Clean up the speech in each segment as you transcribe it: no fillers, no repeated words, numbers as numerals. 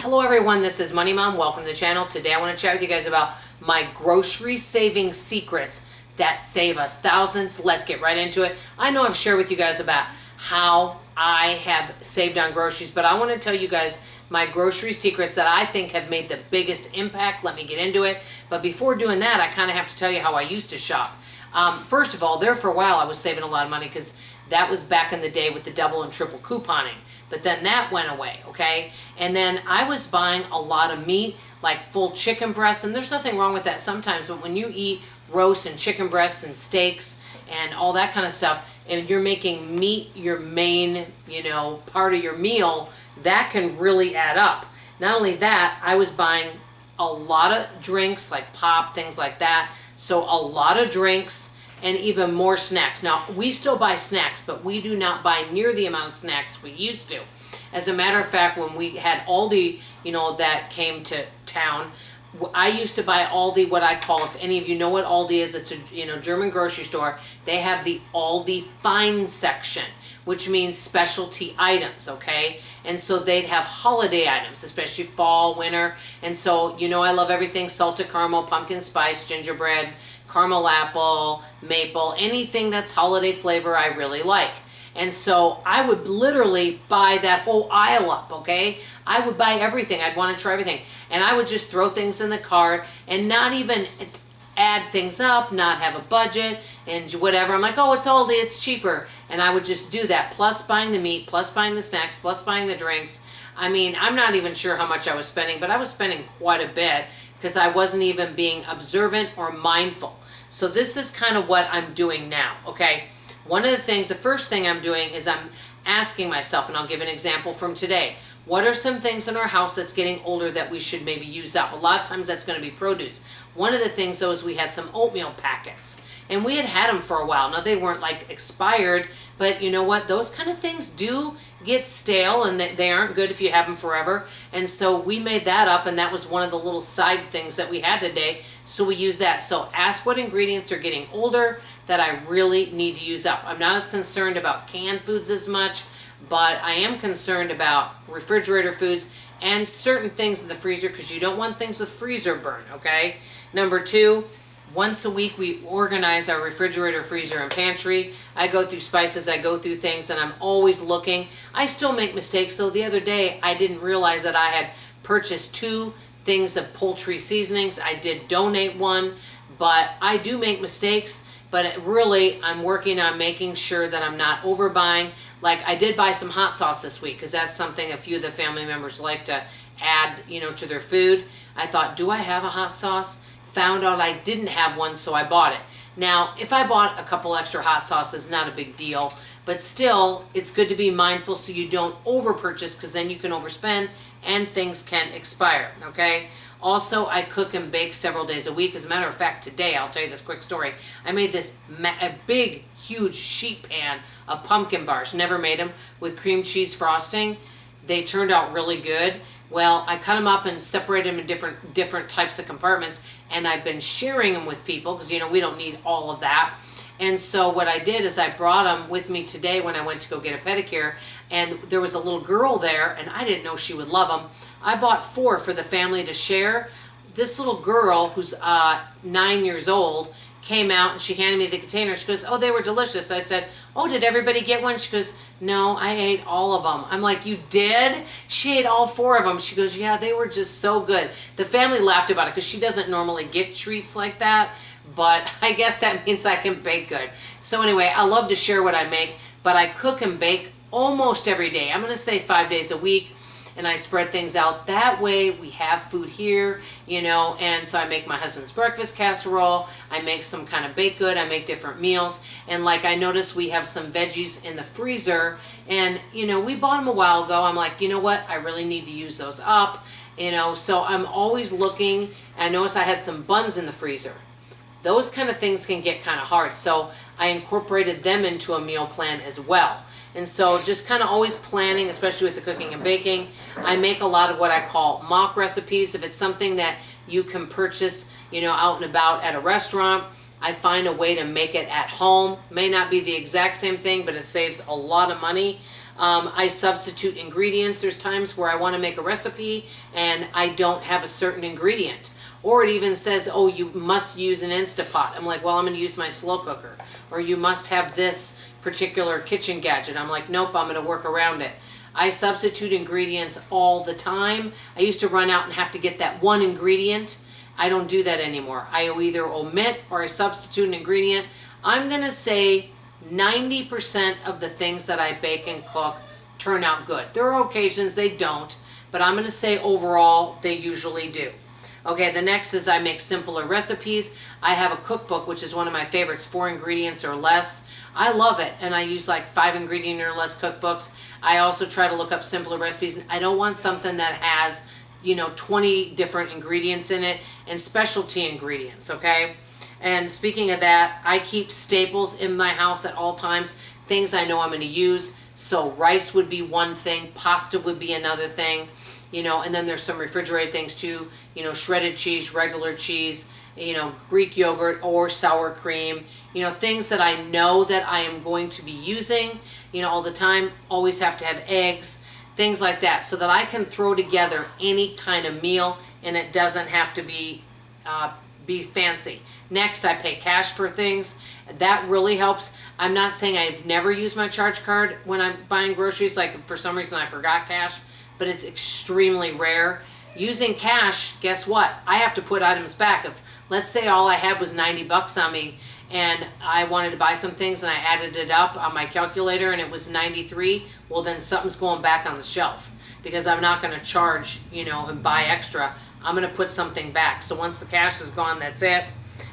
Hello everyone, this is Money Mom. Welcome to the channel. Today I want to chat with you guys about my grocery saving secrets that save us thousands. Let's get right into it. I know I've shared with you guys about how I have saved on groceries, but I want to tell you guys my grocery secrets that I think have made the biggest impact. Let me get into it. But before doing that, I kind of have to tell you how I used to shop. First of all, there for a while I was saving a lot of money because that was back in the day with the double and triple couponing. But then that went away, okay? And then I was buying a lot of meat, like full chicken breasts, and there's nothing wrong with that sometimes, but when you eat roast and chicken breasts and steaks and all that kind of stuff, and you're making meat your main, part of your meal, that can really add up. Not only that, I was buying a lot of drinks, like pop, things like that. So a lot of drinks and even more snacks. Now, we still buy snacks, but we do not buy near the amount of snacks we used to. As a matter of fact, when we had Aldi, that came to town, I used to buy Aldi, what I call, if any of you know what Aldi is, it's a German grocery store. They have the Aldi Fine section, which means specialty items, okay? And so they'd have holiday items, especially fall, winter. And so, I love everything salted caramel, pumpkin spice, gingerbread, caramel apple, maple, anything that's holiday flavor I really like. And so I would literally buy that whole aisle up, okay? I would buy everything. I'd want to try everything. And I would just throw things in the cart and not even add things up, not have a budget and whatever. I'm like, oh, it's Aldi, it's cheaper. And I would just do that, plus buying the meat, plus buying the snacks, plus buying the drinks. I mean, I'm not even sure how much I was spending, but I was spending quite a bit because I wasn't even being observant or mindful. So this is kind of what I'm doing now, okay? One of the things, the first thing I'm doing is I'm asking myself, and I'll give an example from today. What are some things in our house that's getting older that we should maybe use up? A lot of times that's going to be produce. One of the things, though, is we had some oatmeal packets. And we had them for a while. Now, they weren't like expired, but you know what? Those kind of things do get stale, and they aren't good if you have them forever. And so we made that up, and that was one of the little side things that we had today. So we use that. So ask what ingredients are getting older that I really need to use up. I'm not as concerned about canned foods as much, but I am concerned about refrigerator foods and certain things in the freezer because you don't want things with freezer burn, okay? Number two, once a week we organize our refrigerator, freezer, and pantry. I go through spices, I go through things, and I'm always looking. I still make mistakes. So the other day I didn't realize that I had purchased 2 things of poultry seasonings. I did donate one, but I do make mistakes. But really, I'm working on making sure that I'm not overbuying. Like, I did buy some hot sauce this week because that's something a few of the family members like to add, to their food. I thought, do I have a hot sauce? Found out I didn't have one, so I bought it. Now, if I bought a couple extra hot sauces, not a big deal. But still, it's good to be mindful so you don't over-purchase because then you can overspend and things can expire, okay? Also, I cook and bake several days a week. As a matter of fact, today, I'll tell you this quick story. I made this a big, huge sheet pan of pumpkin bars. Never made them with cream cheese frosting. They turned out really good. Well, I cut them up and separated them in different types of compartments, and I've been sharing them with people because, we don't need all of that. And so what I did is I brought them with me today when I went to go get a pedicure, and there was a little girl there, and I didn't know she would love them. I bought 4 for the family to share. This little girl, who's 9 years old, came out and she handed me the container. She goes, oh, they were delicious. I said, oh, did everybody get one? She goes, no, I ate all of them. I'm like, you did? She ate all 4 of them. She goes, yeah, they were just so good. The family laughed about it because she doesn't normally get treats like that, but I guess that means I can bake good. So anyway, I love to share what I make, but I cook and bake almost every day. I'm going to say 5 days a week. And I spread things out. That way we have food here, and so I make my husband's breakfast casserole. I make some kind of baked good. I make different meals. And like I noticed we have some veggies in the freezer. And, we bought them a while ago. I'm like, you know what? I really need to use those up. So I'm always looking. And I noticed I had some buns in the freezer. Those kind of things can get kind of hard. So I incorporated them into a meal plan as well. And so just kind of always planning, especially with the cooking and baking. I make a lot of what I call mock recipes. If it's something that you can purchase, out and about at a restaurant, I find a way to make it at home. May not be the exact same thing, but it saves a lot of money. I substitute ingredients. There's times where I want to make a recipe and I don't have a certain ingredient. Or it even says, oh, you must use an Instapot. I'm like, well, I'm going to use my slow cooker. Or you must have this particular kitchen gadget. I'm like, nope, I'm going to work around it. I substitute ingredients all the time. I used to run out and have to get that one ingredient. I don't do that anymore. I either omit or I substitute an ingredient. I'm going to say 90% of the things that I bake and cook turn out good. There are occasions they don't, but I'm going to say overall they usually do. Okay, the next is I make simpler recipes. I have a cookbook, which is one of my favorites, 4 ingredients or less. I love it, and I use like 5 ingredient or less cookbooks. I also try to look up simpler recipes. I don't want something that has, 20 different ingredients in it and specialty ingredients, okay? And speaking of that, I keep staples in my house at all times, things I know I'm going to use. So rice would be one thing, pasta would be another thing. And then there's some refrigerated things too, shredded cheese, regular cheese, Greek yogurt or sour cream, things that I know that I am going to be using, all the time. Always have to have eggs, things like that, so that I can throw together any kind of meal and it doesn't have to be fancy. Next, I pay cash for things. That really helps. I'm not saying I've never used my charge card when I'm buying groceries, like for some reason I forgot cash, but it's extremely rare. Using cash, guess what? I have to put items back. If, let's say all I had was 90 bucks on me and I wanted to buy some things and I added it up on my calculator and it was 93, well then something's going back on the shelf because I'm not going to charge, and buy extra. I'm going to put something back. So once the cash is gone, that's it.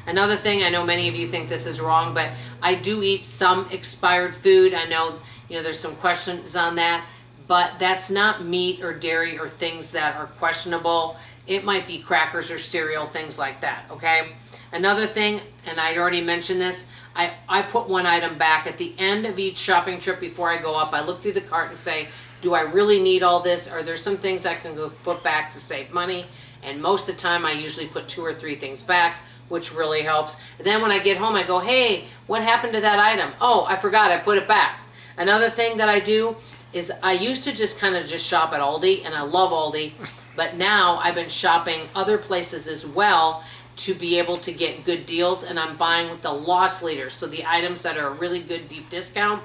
Another thing, I know many of you think this is wrong, but I do eat some expired food. I know, there's some questions on that. But that's not meat or dairy or things that are questionable. It might be crackers or cereal, things like that, okay? Another thing, and I already mentioned this, I put one item back at the end of each shopping trip before I go up. I look through the cart and say, do I really need all this? Are there some things I can go put back to save money? And most of the time, I usually put 2 or 3 things back, which really helps. And then when I get home, I go, hey, what happened to that item? Oh, I forgot, I put it back. Another thing that I do is I used to just kind of shop at Aldi, and I love Aldi, but now I've been shopping other places as well to be able to get good deals, and I'm buying with the loss leaders, so the items that are a really good deep discount,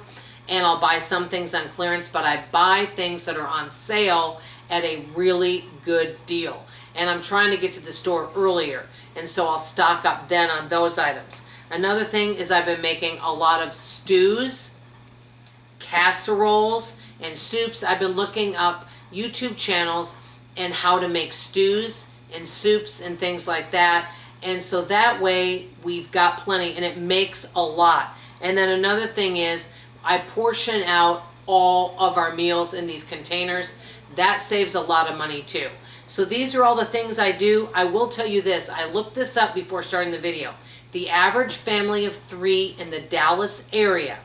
and I'll buy some things on clearance, but I buy things that are on sale at a really good deal. And I'm trying to get to the store earlier, and so I'll stock up then on those items. Another thing is I've been making a lot of stews, casseroles, and soups. I've been looking up YouTube channels and how to make stews and soups and things like that. And so that way we've got plenty, and it makes a lot. And then another thing is I portion out all of our meals in these containers. That saves a lot of money too. So these are all the things I do. I will tell you this, I looked this up before starting the video. The average family of 3 in the Dallas area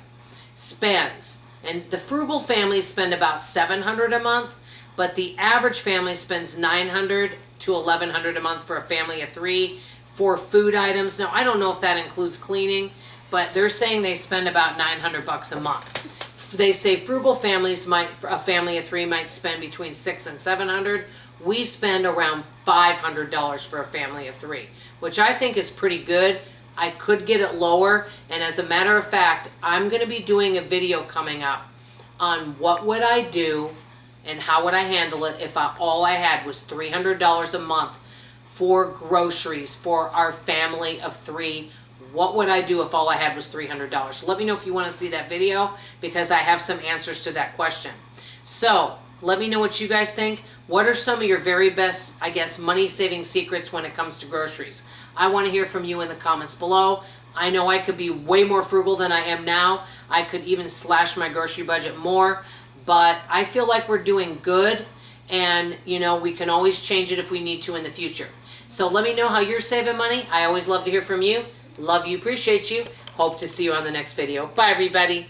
spends, and the frugal families spend about $700 a month, but the average family spends $900 to $1,100 a month for a family of 3 for food items. Now, I don't know if that includes cleaning, but they're saying they spend about $900 a month. They say frugal families might, a family of 3 might spend between $600 and $700. We spend around $500 for a family of 3, which I think is pretty good. I could get it lower, and as a matter of fact, I'm going to be doing a video coming up on what would I do and how would I handle it if all I had was $300 a month for groceries for our family of 3. What would I do if all I had was $300? So let me know if you want to see that video, because I have some answers to that question. So let me know what you guys think. What are some of your very best, I guess, money-saving secrets when it comes to groceries? I want to hear from you in the comments below. I know I could be way more frugal than I am now. I could even slash my grocery budget more, but I feel like we're doing good, and we can always change it if we need to in the future. So let me know how you're saving money. I always love to hear from you. Love you, appreciate you. Hope to see you on the next video. Bye, everybody.